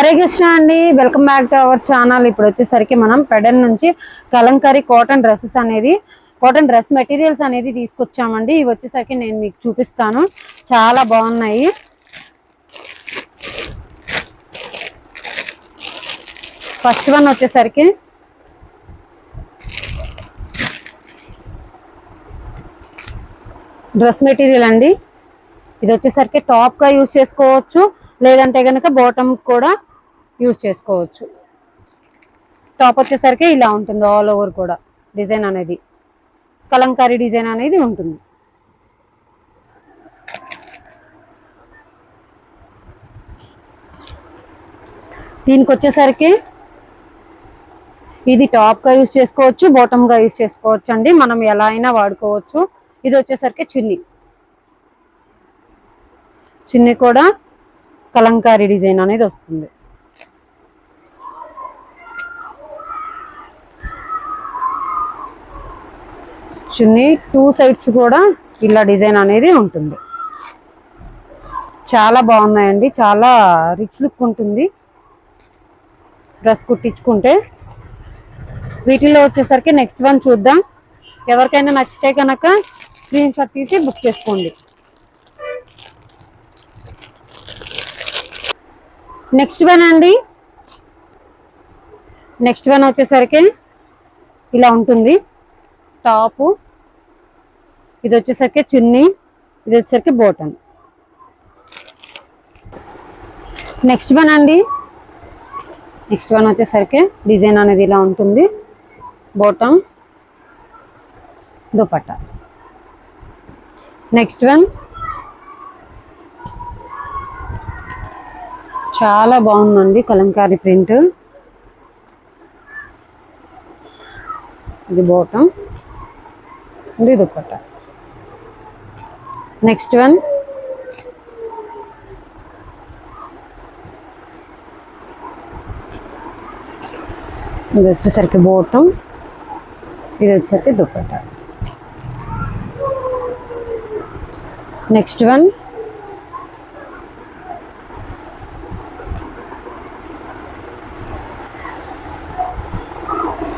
హరే కృష్ణ అండి, welcome back to our channel. ఇప్పుడు వచ్చేసరికి మనం పెడన్ నుంచి కలంకారీ కాటన్ డ్రెస్సెస్ అనేది కాటన్ డ్రెస్ మెటీరియల్స్ అనేది తీసుకొచ్చామండి. ఇవి వచ్చేసరికి నేను మీకు చూపిస్తాను, చాలా బాగున్నాయి. ఫస్ట్ వన్ వచ్చేసరికి డ్రెస్ మెటీరియల్ అండి. ఇది వచ్చేసరికి టాప్ గా యూజ్ చేసుకోవచ్చు, లేదంటే కనుక బాటమ్ కూడా యూజ్ చేసుకోవచ్చు. టాప్ వచ్చేసరికి ఇలా ఉంటుంది, ఆల్ ఓవర్ కూడా డిజైన్ అనేది కలంకారీ డిజైన్ అనేది ఉంటుంది. దీనికి వచ్చేసరికి ఇది టాప్ గా యూజ్ చేసుకోవచ్చు, బాటమ్ గా యూజ్ చేసుకోవచ్చు అండి, మనం ఎలా అయినా వాడుకోవచ్చు. ఇది వచ్చేసరికి చున్నీ కూడా కలంకారీ డిజైన్ అనేది వస్తుంది. చున్నీ టూ సైడ్స్ కూడా ఇలా డిజైన్ అనేది ఉంటుంది. చాలా బాగున్నాయండి, చాలా రిచ్ లుక్ ఉంటుంది డ్రెస్ కుట్టించుకుంటే. వీటిల్లో వచ్చేసరికి నెక్స్ట్ వన్ చూద్దాం. ఎవరికైనా నచ్చితే కనుక స్క్రీన్ షాట్ తీసి బుక్ చేసుకోండి. నెక్స్ట్ వన్ అండి, నెక్స్ట్ వన్ వచ్చేసరికి ఇలా ఉంటుంది టాపు. ఇది వచ్చేసరికి చున్నీ, ఇది వచ్చేసరికి బాటమ్. నెక్స్ట్ వన్ అండి, నెక్స్ట్ వన్ వచ్చేసరికి డిజైన్ అనేది ఇలా ఉంటుంది, బాటమ్ దుపట్టా. నెక్స్ట్ వన్ చాలా బాగుందండి, కలంకారీ ప్రింట్. ఇది బాటమ్, ఇది దుపట్టా. నెక్స్ట్ వన్ ఇది వచ్చేసరికి బాటమ్, ఇది వచ్చేసరికి దుపట్టా. నెక్స్ట్ వన్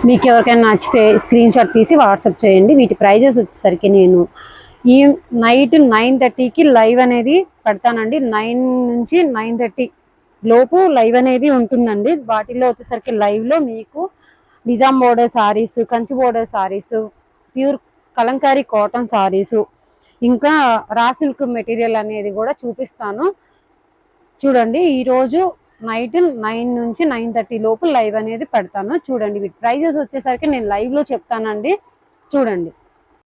మీకు ఎవరికైనా నచ్చితే స్క్రీన్ షాట్ తీసి వాట్సాప్ చేయండి. వీటి ప్రైజెస్ వచ్చేసరికి నేను ఈ నైట్ 9:30కి లైవ్ అనేది పెడతానండి. 9 నుంచి 9:30 లోపు లైవ్ అనేది ఉంటుందండి. వాటిల్లో వచ్చేసరికి లైవ్లో మీకు Nizam border saris, Kanchi border saris, pure Kalamkari cotton saris, ఇంకా రా సిల్క్ మెటీరియల్ అనేది కూడా చూపిస్తాను. చూడండి, ఈరోజు నైట్ 9 నుంచి 9:30 లోపు లైవ్ అనేది పెడతాను. చూడండి, వీటి ప్రైజెస్ వచ్చేసరికి నేను లైవ్లో చెప్తానండి. చూడండి.